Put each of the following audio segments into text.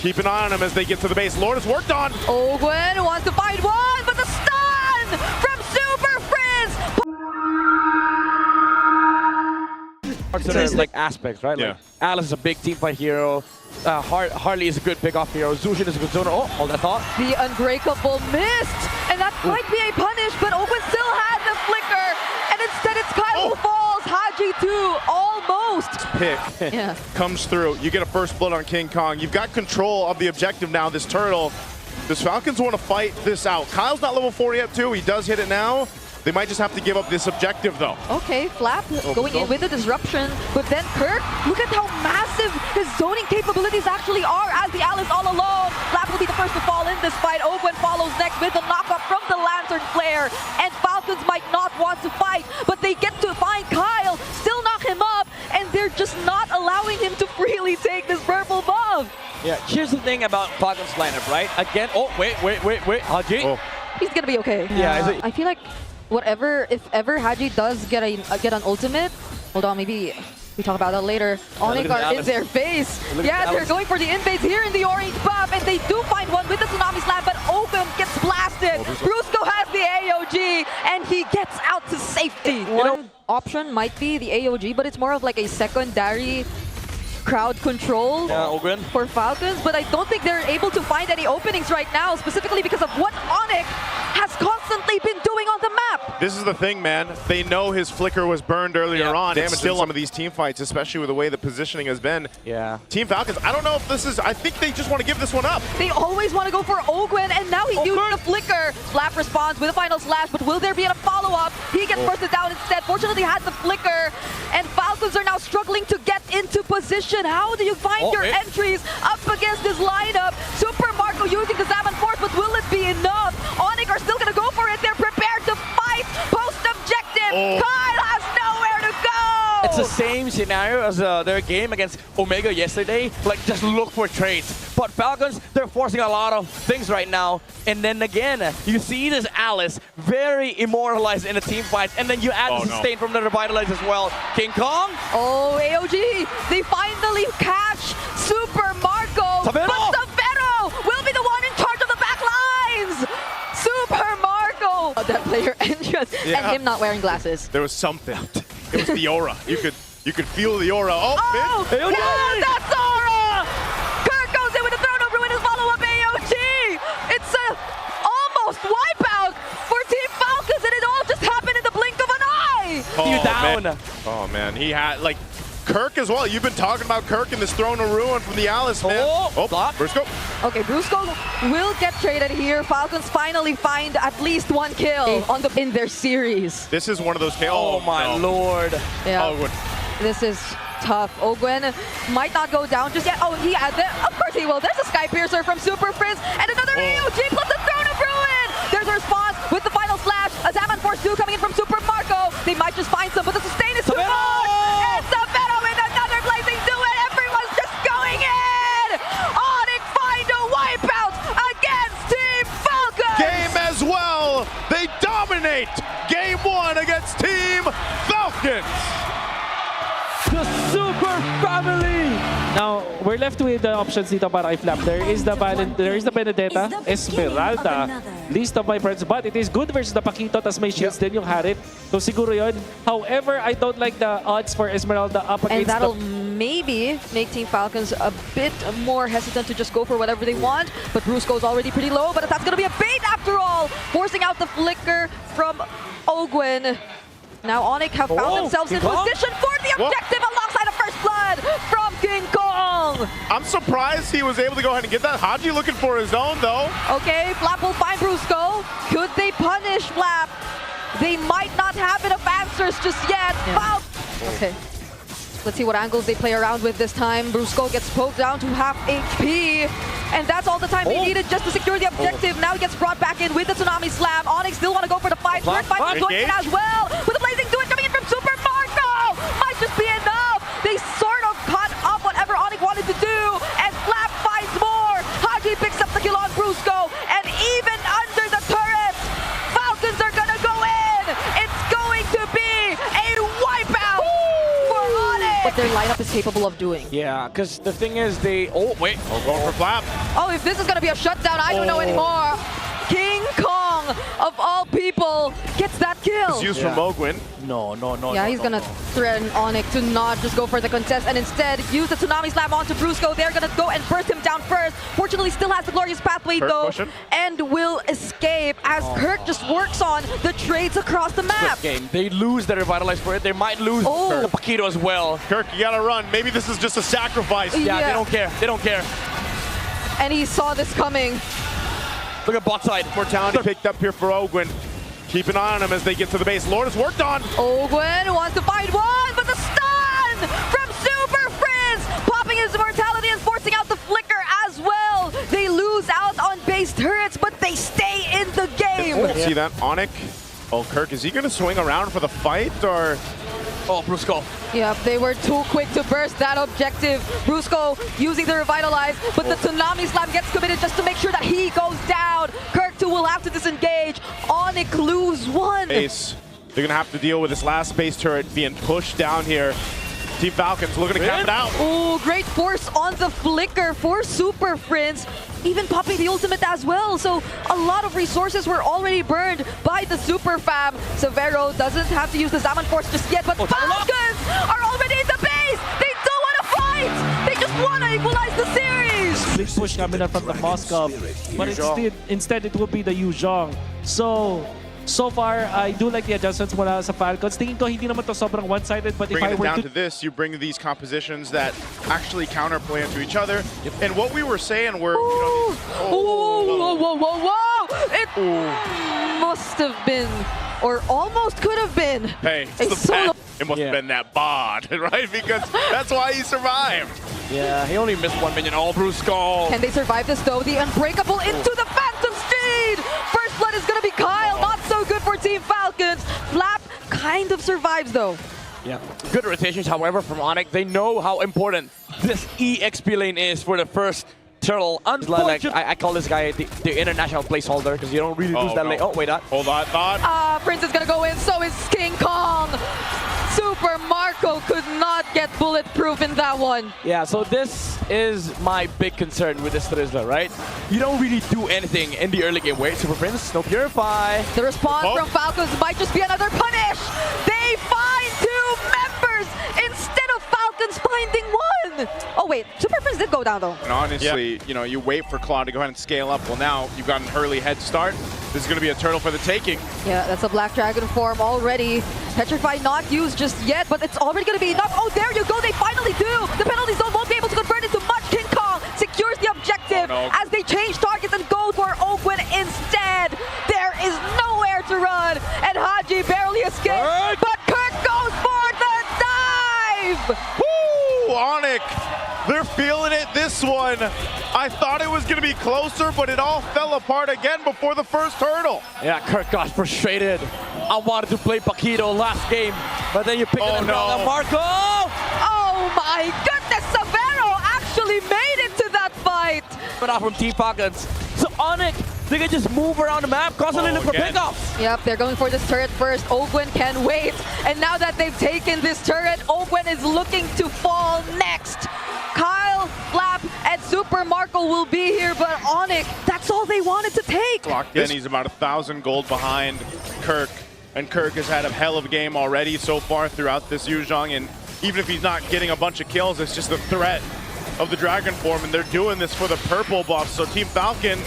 Keep an eye on him as they get to the base. Lord is worked on. Ogwen wants to find one, but the stun from Super Frizz. There's like aspects, right? Yeah. Like Alice is a big team fight hero. Harley is a good pickoff hero. Zushin is a good zoner. Oh, hold that thought. The Unbreakable missed, and that might be a punish, but Ogwen still had the flicker, and instead it's Kyle who falls. Haji too, almost. Pick Yeah. comes through. You get a first blood on King Kong. You've got control of the objective now, this turtle. Does Falcons want to fight this out? Kyle's not level 4 yet too. He does hit it now. They might just have to give up this objective though. Okay, Flap going in with the disruption, but then Kirk, look at how massive his zoning capabilities actually are as the Alice all alone. Flap will be the first to fall in this fight. Ogwen follows next with the knockup from the Lantern Flare, and Falcons might not want to fight, but they get to find Kyle, still knock him up, and they're just not allowing him to freely take this purple buff. Yeah, here's the thing about Falcons lineup, right? Again, oh, wait. Haji? Oh. He's gonna be okay. Yeah, I feel like if ever Haji does get an ultimate, hold on, maybe we talk about that later. ONIC are in their face. Yeah, they're going for the invades here in the orange buff, and they do find one with the Tsunami Slam, but Ogwen gets blasted. Brusco has the AOG, and he gets out to safety. One option might be the AOG, but it's more of like a secondary crowd control for Falcons, but I don't think they're able to find any openings right now, specifically because of what ONIC has constantly been doing on the map. This is the thing, man. They know his flicker was burned earlier on. Damage It's still some of these team fights, especially with the way the positioning has been. Yeah. Team Falcons, I don't know if this is, I think they just want to give this one up. They always want to go for Ogwen, and now he used the flicker. Slap responds with a final slash, but will there be a follow-up? He gets bursted down instead. Fortunately, had the flicker, and Falcons are now struggling to get into position. How do you find your entries up against this lineup? Super Marco using the Salmon Force, but will it be enough? ONIC are still going to go for it. They're prepared to fight post-objective. Kyle has nowhere to go. It's the same scenario as their game against Omega yesterday. Like, just look for trades. But Falcons, they're forcing a lot of things right now. And then again, you see this Alice very immortalized in the team fights. And then you add the sustain from the Revitalize as well. King Kong. Oh, AOG. They finally catch Super Marco. Savero. But Savero will be the one in charge of the back lines. Super Marco. That player entrance and him not wearing glasses. There was something. It was the aura. You could feel the aura. Oh, whoa, that's aura! Kirk goes in with a throne over with his follow-up AOG. It's a almost wipeout for Team Falcons, and it all just happened in the blink of an eye. You down. Man. Oh man, he had like Kirk as well. You've been talking about Kirk in this Throne of Ruin from the Alice, man. Brusco. Okay, Brusco will get traded here. Falcons finally find at least one kill in their series. This is one of those kills. Oh my lord. Yeah. This is tough. Ogwen might not go down just yet. Oh, he had it. Of course he will. There's a Sky Piercer from Super Frizz and another AOG plus the Throne of Ruin. There's a response with the final slash. A Zaman Force 2 coming in from Super Marco. They might just find some, but the sustain is too much. And Savero with another blazing duet. Everyone's just going in. ONIC find a wipeout against Team Falcons. Game as well. They dominate game 1 against Team Falcons. The Super Family! Now, we're left with the options dito para kay Flap. There is the Benedetta, Esmeralda, list of my friends, but it is good versus the Paquito, tas may shields din yung Harit. So siguro yun. However, I don't like the odds for Esmeralda up against and that'll maybe make Team Falcons a bit more hesitant to just go for whatever they want, but Brusco's already pretty low, but that's gonna be a bait after all, forcing out the flicker from Ogwen. Now ONIC have found themselves in position for the objective alongside a first blood from King Kong. I'm surprised he was able to go ahead and get that. Haji looking for his own though. Okay, Flap will find Brusco. Could they punish Flap? They might not have enough answers just yet. Okay. Let's see what angles they play around with this time. Brusco gets poked down to half HP. And that's all the time they needed just to secure the objective. Now he gets brought back in with the Tsunami Slam. ONIC still want to go for the fight. First fight is going in as well. With a blazing duet coming in from Super Marco. Might just be enough. They sort of cut off whatever ONIC wanted to do. And Flap finds more. Haji picks up the kill on Brusco. And even under the turret, Falcons are going to go in. It's going to be a wipeout for ONIC. But their lineup is capable of doing. Yeah, because the thing is they... Oh, wait. Oh, going for Flap. Oh, if this is going to be a shutdown, I don't know anymore. King Kong, of all people, gets that kill. It's used from Mogwin. No. Yeah, he's going to threaten ONIC to not just go for the contest and instead use the Tsunami Slam onto Brusco. They're going to go and burst him down first. Fortunately, still has the glorious pathway Kirk though, pushing. and will escape as Kirk just works on the trades across the map. Game. They lose their Revitalize for it. They might lose the Paquito as well. Kirk, you gotta run. Maybe this is just a sacrifice. Yeah, they don't care. They don't care. And he saw this coming. Look at bot side. Mortality picked up here for Ogwin. Keep an eye on him as they get to the base. Lord is worked on. Ogwin wants to find one, but the stun from Super Frizz, popping his mortality and forcing out the flicker as well. They lose out on base turrets, but they stay in the game. See that? ONIC. Oh, Kirk, is he going to swing around for the fight, or? Oh, Brusco. Yep, they were too quick to burst that objective. Brusco using the Revitalize, but the Tsunami Slam gets committed just to make sure that he goes down. Kirk too will have to disengage. ONIC lose one. Base. They're going to have to deal with this last base turret being pushed down here. Team Falcons looking to cap it out. Oh, great force on the flicker for Super Frizz. Even popping the ultimate as well. So a lot of resources were already burned by the Super Fam. Severo doesn't have to use the Zaman Force just yet, but Falcons are already in the base. They don't want to fight. They just want to equalize the series. Big push coming up from the Moscow, but instead it will be the Yuzhong. So far, I do like the adjustments mula sa Falcons. Tingin ko hindi naman to sobrang one-sided, but if I Bringing it were down to this, you bring these compositions that actually counterplay into each other. And what we were saying were, you know, Whoa. It must have been, or almost could have been, hey, a it's the solo. it must have been that bod, right? Because that's why he survived. Yeah, he only missed 1 minion. Oh, Brusco. Can they survive this though? The Unbreakable into the Phantom Steed! First blood is gonna be Kyle, not so good for Team Falcons. Flap kind of survives though. Yeah. Good rotations, however, from ONIC. They know how important this EXP lane is for the first turtle. Like, I call this guy the international placeholder because you don't really lose that lane. Oh, wait, not. Hold on, thought. Prince is gonna go in, so is King Kong. Super Marco could not get bulletproof in that one. Yeah, so this is my big concern with this Trizzler, right? You don't really do anything in the early game. Wait, Super Prince, no Purify. The response from Falcons might just be another punish. They find 2 members instead of Falcons finding 1. Oh wait, Super Prince did go down though. And honestly, you know, you wait for Claw to go ahead and scale up. Well, now you've got an early head start. This is going to be a turtle for the taking. Yeah, that's a Black Dragon form already. Petrify not used just yet, but it's already going to be enough. Oh, there you go. They finally do. The penalty zone won't be able to convert into much. King Kong secures the objective as they change targets and go for Ogwin instead. There is nowhere to run, and Haji barely escapes, but Kirk goes for the dive. Woo! ONIC, they're feeling it this one. I thought it was going to be closer, but it all fell apart again before the first hurdle. Yeah, Kirk got frustrated. I wanted to play Paquito last game, but then you pick it up Marco. Oh my goodness, Severo actually made it to that fight. But not from Team Falcons. So ONIC, they can just move around the map, constantly look for pickups. Yep, they're going for this turret first. Ogwin can wait. And now that they've taken this turret, Ogwin is looking to fall next. Kyle, Flap, and Super Marco will be here, but ONIC, that's all they wanted to take. Locked in, he's about 1,000 gold behind Kirk. And Kirk has had a hell of a game already so far throughout this Yuzhong. And even if he's not getting a bunch of kills, it's just the threat of the Dragon form, and they're doing this for the purple buff. So Team Falcons,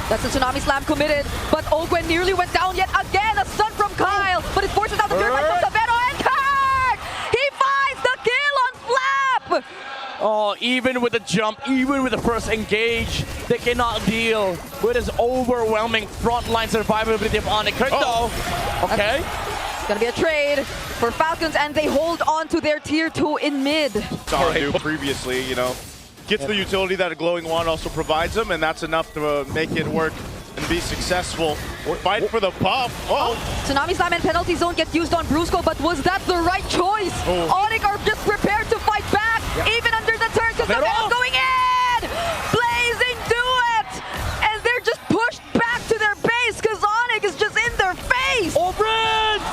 that's a Tsunami Slam committed, but Ogwin nearly went down yet again. A stun from Kyle, but it forces out the turret from Severo, and Kirk! He finds the kill on Flap! Oh, even with the jump, even with the first engage, they cannot deal with his overwhelming frontline survivability of ONIC. Kirk though, okay. It's gonna be a trade for Falcons, and they hold on to their tier 2 in mid. saw him do previously, you know. Gets the utility that a glowing wand also provides him, and that's enough to make it work and be successful. Fight for the buff. Tsunami Slam and penalty zone get used on Brusco, but was that the right choice? ONIC are just prepared to fight back, even under the turn, because the Venom going in! Blazing do it! And they're just pushed back to their base, because ONIC is just in their face! Oh, Prince!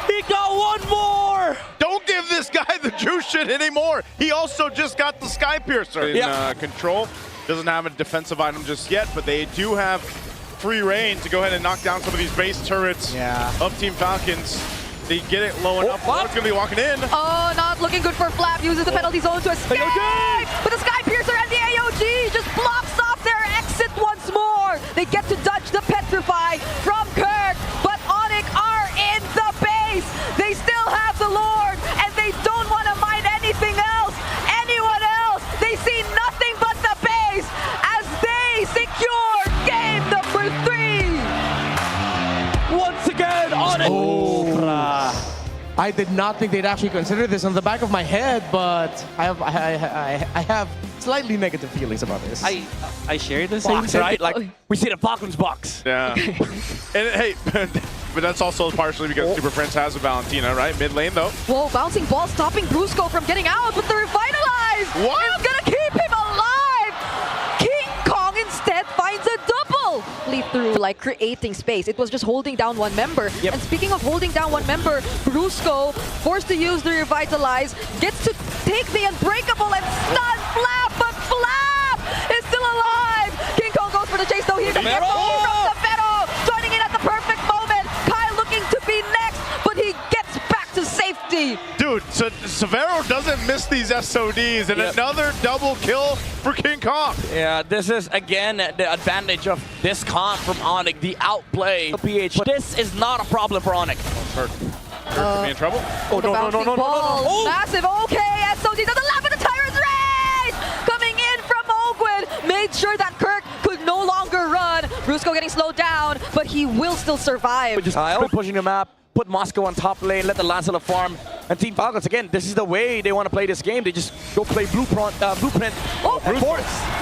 He got one more! Don't give this guy the substitution anymore. He also just got the Sky Piercer in control. Doesn't have a defensive item just yet, but they do have free reign to go ahead and knock down some of these base turrets of Team Falcons. They get it low enough. It's going to be walking in. Oh, not looking good for Flap. Uses the penalty zone to escape. But the Sky Piercer and the AOG just blocks off their exit once more. They get to dodge the Petrify from Kirk, but ONIC are in the base. They still have the Lord, and they don't want to mind anything else, anyone else. They see nothing but the base as they secure game number 3. Once again, ONIC. I did not think they'd actually consider this on the back of my head, but I have slightly negative feelings about this. I share the same Box, right? Like, we see the Falcons box. Yeah. And hey, but that's also partially because Super Prince has a Valentina, right? Mid lane, though. Whoa, bouncing ball stopping Brusco from getting out, but the Revitalize is gonna keep him alive! King Kong instead finds a double! Lead through, like, creating space. It was just holding down one member. And speaking of holding down one member, Brusco, forced to use the Revitalize, gets to take the Unbreakable and stun Flap, but Flap is still alive! King Kong goes for the chase, though. He's from Severo, joining in at the perfect moment. Kyle looking to be next, but he gets back to safety. Dude, so Severo doesn't miss these SODs, and another double kill for King Kong. Yeah, this is, again, the advantage of this comp from ONIC, the outplay PH. But this is not a problem for ONIC. Kirk could be in trouble. Oh, no. Oh. Massive, okay, SOD doesn't laugh at the Tyrant's Rage! Coming in from Ogwin, made sure that Kirk could no longer run. Brusco getting slowed down, but he will still survive. Just pushing the map, put Moscow on top lane, let the Lancelot farm. And Team Falcons, again, this is the way they want to play this game. They just go play Blueprint. Oh,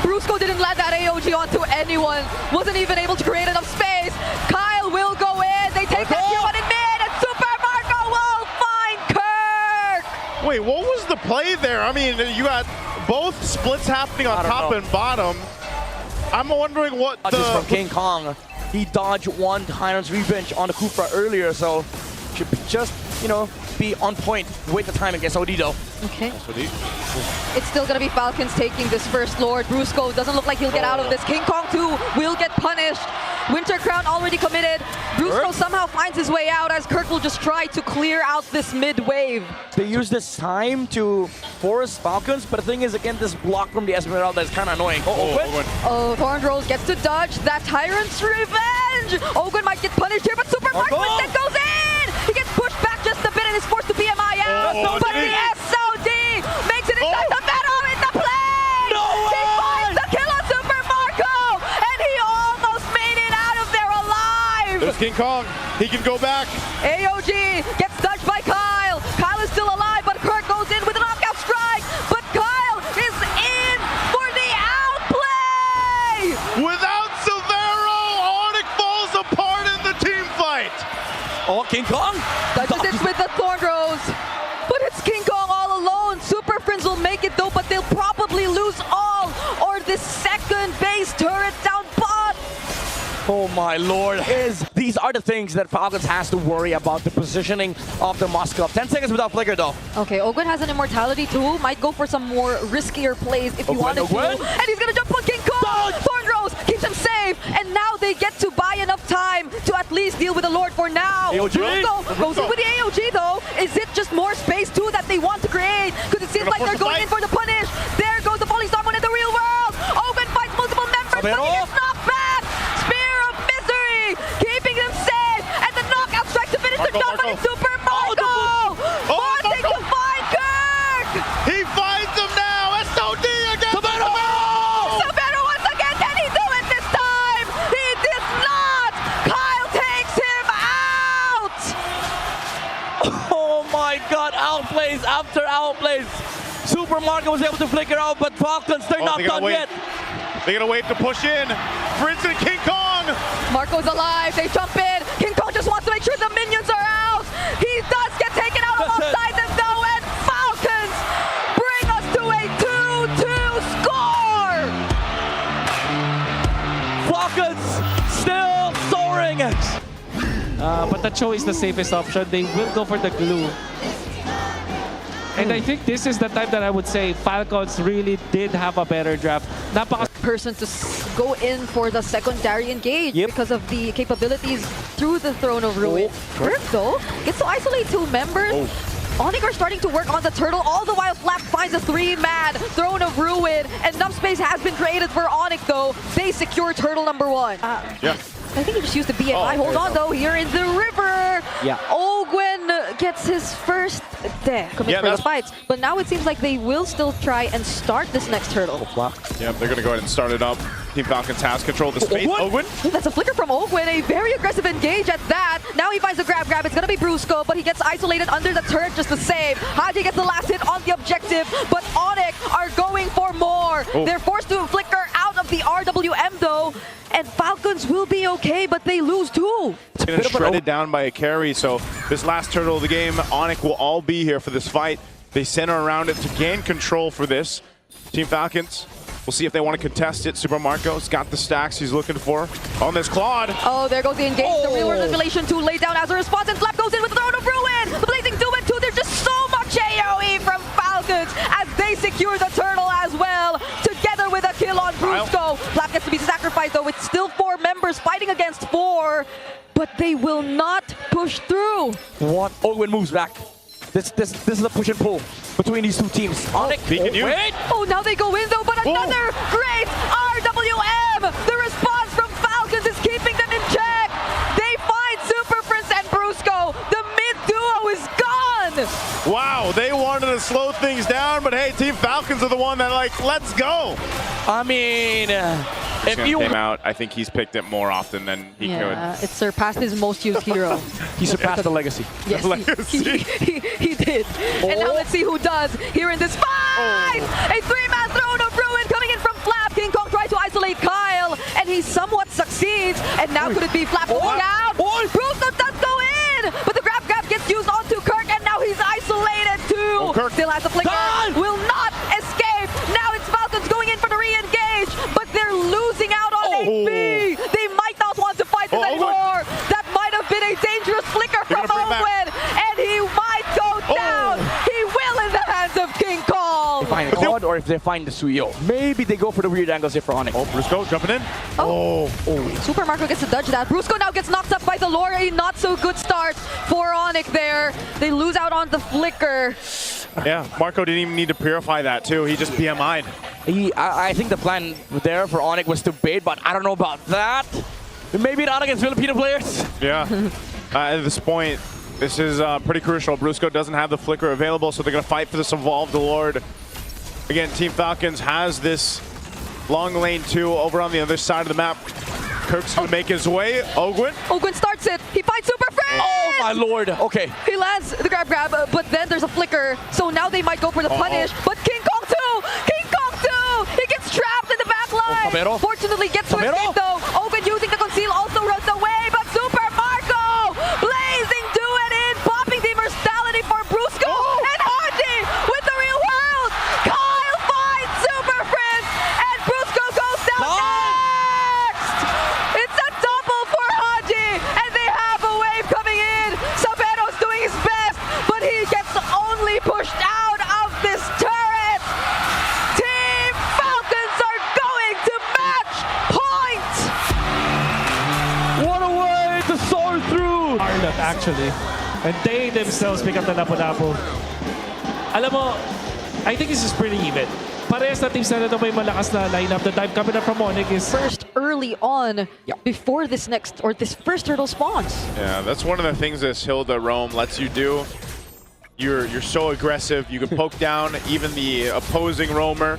Brusco didn't land that AOG onto anyone. Wasn't even able to create enough space. Kyle will go in. They take that tier 1 in mid, and Super Marco will find Kirk! Wait, what was the play there? I mean, you got both splits happening on top and bottom. I'm wondering what Just from King Kong. He dodged one Tyrant's Revenge on the Kufra earlier, so should just, you know, be on point. Wait the time against OD though. Okay. It's still gonna be Falcons taking this first Lord. Brusco doesn't look like he'll get out of this. King Kong 2 will get punished. Winter Crown already committed. Brusco somehow finds his way out as Kirk will just try to clear out this mid wave. They use this time to force Falcons, but the thing is, again, this block from the Esmeralda is kind of annoying. Oh, Thorn Rose gets to dodge that Tyrant's Revenge! Ogun might get punished here, but Super Marco instead goes in! He gets pushed back just a bit and is forced to PMI out, but the SOD makes it inside the battle in the play! He finds the kill on Super Marco, and he almost made it out of there alive! There's King Kong. He can go back. AOG gets dodged by Kyle. Kyle is still alive, but Kirk goes in with a knockout strike, but Kyle is in for the outplay! Without Severo, ONIC falls apart in the team fight. Oh, King Kong! Touches it with the Thorn Rose. But it's King Kong all alone. Super Friends will make it though, but they'll probably lose all or the second base turret down bot. Oh my lord. These are the things that Falcons has to worry about, the positioning of the Moscow. 10 seconds without flicker though. Okay, Ogun has an immortality too. Might go for some more riskier plays if you wanted to. And he's gonna jump on King Kong! Thorn Rose keeps him safe, and now they get to buy enough time to at least deal with the Lord for now. Brusco goes in with the AOG though. Is it just more space too that they want to create? Because it seems like they're going in for the punish. There goes the Falling Star in the real world. Ogun fights multiple members, but he gets knocked back. Spear of Misery, keeping him safe, and the knockout strike to finish the job, but it's Super Marco! Wanting to find Kirk! He finds him now. SOD against Severo. Severo once again, can he do it this time? He did not! Kyle takes him out! Oh my god, outplays after outplays. Super Marco was able to flicker out, but Falcons, they're not done yet. They're gonna wait to push in. For instance, King Kong. Marco's alive, they jump in. King Kong just wants to make sure the minions are out. He does get taken out on both sides and though, and Falcons bring us to a 2-2 score! Falcons still soaring. But the Cho is the safest option. They will go for the glue. And I think this is the time that I would say Falcons really did have a better draft. Person to go in for the secondary engage because of the capabilities through the Throne of Ruin. Kirk, though, gets to isolate 2 members. ONIC are starting to work on the turtle, all the while Flap finds a 3-man Throne of Ruin. Enough space has been created for ONIC, though. They secure turtle number 1. I think he just used the BMI. Hold on, though. Here in the river. Ogwen gets his first commit for the fights. But now it seems like they will still try and start this next turtle. Yeah, they're going to go ahead and start it up. Team Falcons has control of the space. Ogwen? That's a flicker from Ogwen. A very aggressive engage at that. Now he finds a grab. It's going to be Brusco, but he gets isolated under the turret just the same. Haji gets the last hit on the objective, but ONIC are going for more. They're forced to flicker out of the RWM, though. And Falcons will be okay, but they lose 2. It's going to shredded down by a carry, so this last turtle of the game, ONIC will all be here for this fight. They center around it to gain control for this. Team Falcons, we'll see if they want to contest it. Super Marco's got the stacks he's looking for on this Claude. Oh, there goes the engage. The real manipulation 2 laid down as a response, and Flap goes in with the Throne of Ruin. The Blazing Doom and 2, there's just so much AoE from Falcons as they secure the turtle as well, together with a kill on Brusco. Flap gets to be sacrificed, though. It's still 4 members fighting against 4, but they will not push through. What? Ogwen moves back. This is a push and pull between these 2 teams. ONIC, Oh, now they go in, though, but another great RWM. The response from Falcons is keeping them in check. They find Super Prince and Brusco. The mid duo is gone. Wow, they wanted to slow things down, but hey, Team Falcons are the one that let's go. I mean, if you came out, I think he's picked it more often than he could. It surpassed his most used hero. He surpassed the legacy. Yes, he did. And now let's see who does here in this fight. A 3-man Throne of Ruin coming in from Flap. King Kong tries to isolate Kyle, and he somewhat succeeds. And now could it be Flap going out? Brusco does go in, but the grab gets used onto Kirk, and now he's isolated too. Kirk still has the flicker. Will not escape. Now it's Falcons going in for the re-engage, but they're losing out on HP. They might not want to fight this anymore. That might have been a dangerous flicker from Ogwen, and he might go down. He will in the hands of King Kong. They find a Claude, or if they find the Suyo, maybe they go for the weird angles here for ONIC. Brusco jumping in. Super Marco gets to dodge that. Brusco now gets knocked up by the lore. A not so good start for ONIC there. They lose out on the flicker. Yeah, Marco didn't even need to purify that too. He just BMI'd. I think the plan there for ONIC was to bait, but I don't know about that. Maybe not against Filipino players. Yeah. At this point, this is pretty crucial. Brusco doesn't have the flicker available, so they're going to fight for this Evolved Lord. Again, Team Falcons has this long lane 2 over on the other side of the map. Kirk's going to make his way. Ogwen starts it. He finds Super Friend. Oh my lord. Okay. He lands the grab, but then there's a flicker. So now they might go for the punish. But King Kong too. King Kong too. He gets trapped in the back line. Fortunately gets to escape though. Ogwen using the conceal also runs away. But Super Marco blazing do it in, popping the immortality for Brusco and Haji with the real world. Kyle finds Super Prince and Brusco goes down next. It's a double for Haji, and they have a wave coming in. Sabero's doing his best, but he gets only pushed out of this turret. Team Falcons are going to match point. What a way to soar through. Arlot, actually. And they themselves pick up the Lapu-Lapu. Alam mo, I think this is pretty even. Parehas na teams na may malakas na lineup. The time coming up from ONIC is First early on before this first turtle spawns. Yeah, that's one of the things this Hilda roam lets you do. You're so aggressive. You can poke down even the opposing roamer,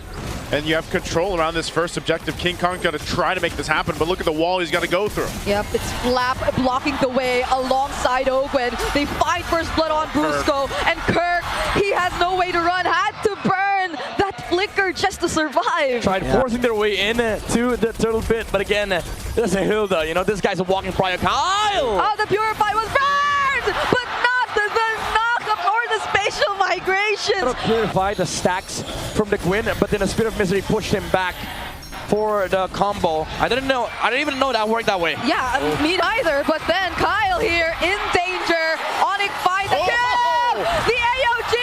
and you have control around this first objective. King Kong's got to try to make this happen, but look at the wall he's got to go through. Yep, it's Flap blocking the way alongside Ogwen. They find first blood on Brusco, and Kirk, he has no way to run, had to burn that flicker just to survive. Tried forcing their way in to the turtle pit, but again, there's a Hilda. You know, this guy's a walking prior. Kyle! Oh, the Purify was burned, but not the knock-up or the spatial migration. Purify the stacks from the Gwyn, but then a Spirit of Misery pushed him back for the combo. I didn't even know that worked that way. Yeah, me neither, but then Kyle here in danger. ONIC finds the kill! The AOG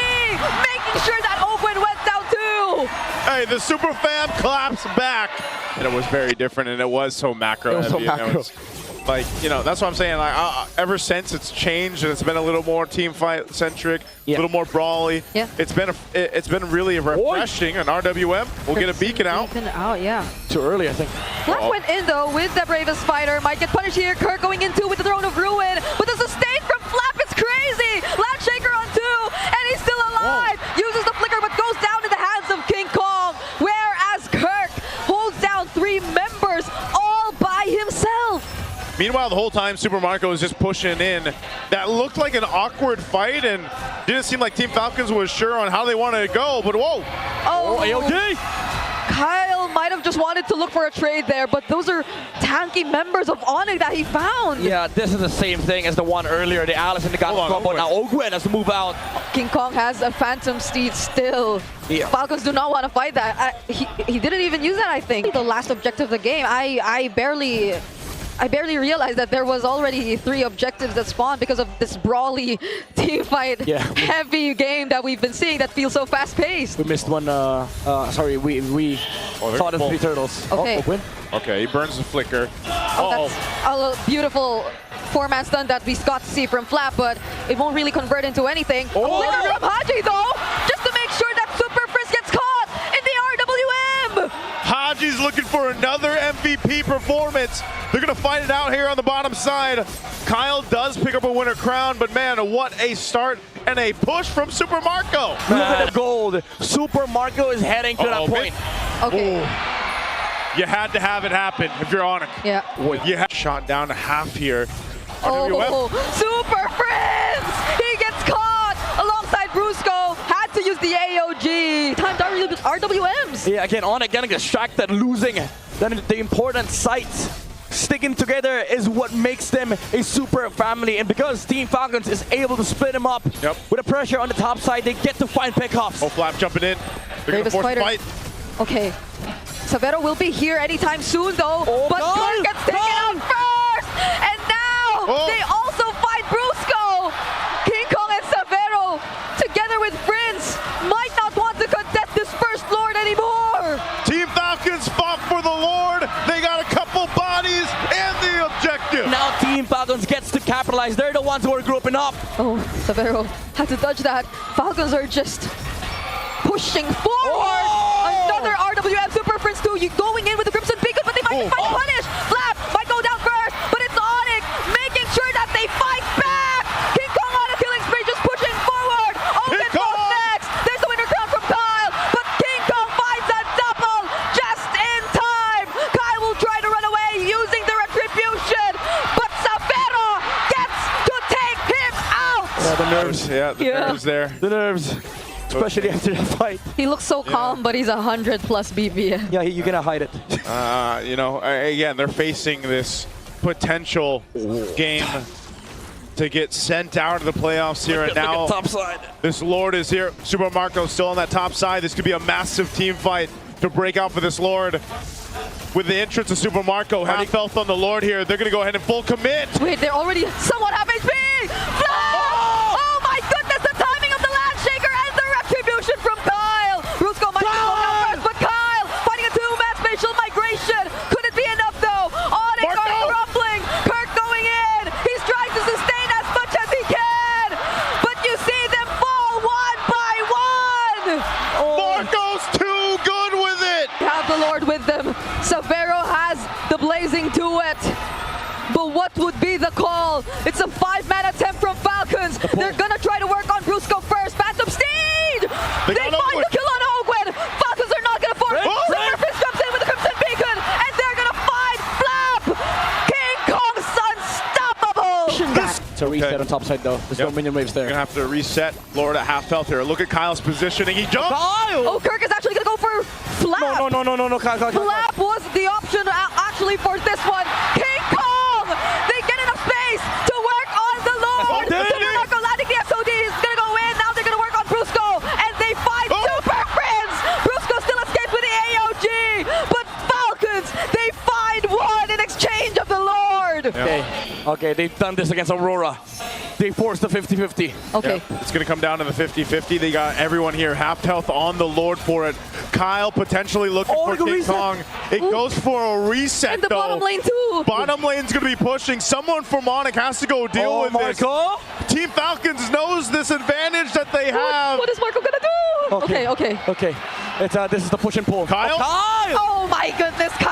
making sure that Ogwen went down too. Hey, the super fam claps back. And it was very different, and it was so macro. It was so heavy, you know, macro. it's like, you know, that's what I'm saying. Like, ever since it's changed and it's been a little more team fight centric, Yeah. a little more brawly. Yeah. It's been really refreshing. And RWM will get a beacon out. Beacon out, yeah. Too early, I think. Flap went in though with the bravest fighter. Might get punished here. Kirk going in two with the Throne of Ruin. But the sustain from Flap is crazy. Landshaker on two, and he's still alive. Uses the flicker, but goes down in the hands of King Kong. Whereas Kirk holds down 3 members all by himself. Meanwhile, the whole time, Super Marco was just pushing in. That looked like an awkward fight, and didn't seem like Team Falcons was sure on how they wanted to go, but whoa! Oh, AOG! Kyle might have just wanted to look for a trade there, but those are tanky members of ONIC that he found. Yeah, this is the same thing as the one earlier. The Alice and the Hold on, combo. Now Ogwen has to move out. King Kong has a Phantom Steed still. Yeah. Falcons do not want to fight that. He didn't even use that, I think. The last objective of the game, I barely realized that there was already 3 objectives that spawned because of this brawly team fight heavy game that we've been seeing that feels so fast paced. We missed one. Sorry, we saw the 3 turtles. Okay. Ogwen. Okay, he burns the flicker. Oh, that's a beautiful 4-man stun that we got to see from Flap, but it won't really convert into anything. Oh! Flicker from Haji though, just to make sure that Super Frizz gets caught in the RWM. Haji's looking for another MVP performance. They're going to fight it out here on the bottom side. Kyle does pick up a winner crown, but man, what a start and a push from Super Marco. Look at the gold. Super Marco is heading to that point. Okay. You had to have it happen if you're on it. Yeah. You had shot down to half here. Oh, RWM. Super Friends! He gets caught alongside Brusco. Had to use the AOG. Timed RWMs. Yeah, again, ONIC getting distracted, losing then the important sites. Sticking together is what makes them a super family, and because Team Falcons is able to split them up with the pressure on the top side, they get to find pickoffs. Oh, Flap jumping in. They're going to force the fight. Okay. Savero will be here anytime soon though, but Kirk gets taken out first! And now they also fight Brusco! King Kong and Savero, together with Prince, might not want to contest this first Lord anymore! Team Falcons fought for the Lord. They got a couple bodies and the objective. Now Team Falcons gets to capitalize. They're the ones who are grouping up. Oh, Savero had to dodge that. Falcons are just pushing forward. Another RWM Super Prince 2 going in with the Crimson Beacon, but they might find punish. Flap might go down first, but it's ONIC making sure that they fight back. King Kong on a killing spree, just pushing forward. Open goes next. There's the winner crown from Kyle, but King Kong finds a double just in time. Kyle will try to run away using the retribution, but Savero gets to take him out. Yeah, the nerves. Yeah, the nerves there. The nerves. Especially after that fight. He looks so calm, but he's 100 plus BPM. Yeah, you're gonna hide it. You know, again, they're facing this potential game to get sent out of the playoffs here. And now top side. This Lord is here. Super Marco still on that top side. This could be a massive team fight to break out for this Lord. With the entrance of Super Marco, half health on the Lord here. They're going to go ahead and full commit. Wait, they're already somewhat half HP! Oh my goodness, the timing of the Landshaker and the retribution from Kyle! Brusco might go down first, but Kyle fighting a 2-man spatial migration. Could it be enough though? ONIC are rumbling. Kirk going in. He's trying to sustain as much as he can. But you see them fall one by one. Marco's too good with it. Have the Lord with them. Savero has the blazing duet. But what would be the call? It's a 5-man attempt from Falcons. They're gonna try to work on Brusco first. Phantom Steed! They find the kill on Ogwen. Falcons are not gonna force. Super Fist comes in with the Crimson Beacon, and they're gonna find Flap! King Kong's unstoppable! It's a reset on top side though. There's no minion waves there. You're gonna have to reset Lord at half health here. Look at Kyle's positioning. He jumps. Oh, Kirk is actually gonna go for Flap! No, Kyle. Flap was the option actually for this one. King Kong! They get enough space to work on the Lord! Super Marco landing the SOD is gonna go in. Now they're gonna work on Brusco, and they find Super Friends! Brusco still escapes with the AOG, but Falcons, they find one in exchange of the Lord! Okay, they've done this against Aurora. they force the 50-50. Okay. Yep. It's going to come down to the 50-50. They got everyone here half health on the Lord for it. Kyle potentially looking for the King reset. Kong. It goes for a reset, And the though. bottom lane too. Bottom lane's going to be pushing. Someone from ONIC has to go deal with this. Marco. Team Falcons knows this advantage that they have. What is Marco gonna do? Okay. Okay. It's this is the push and pull. Kyle? Oh, Kyle! Oh my goodness, Kyle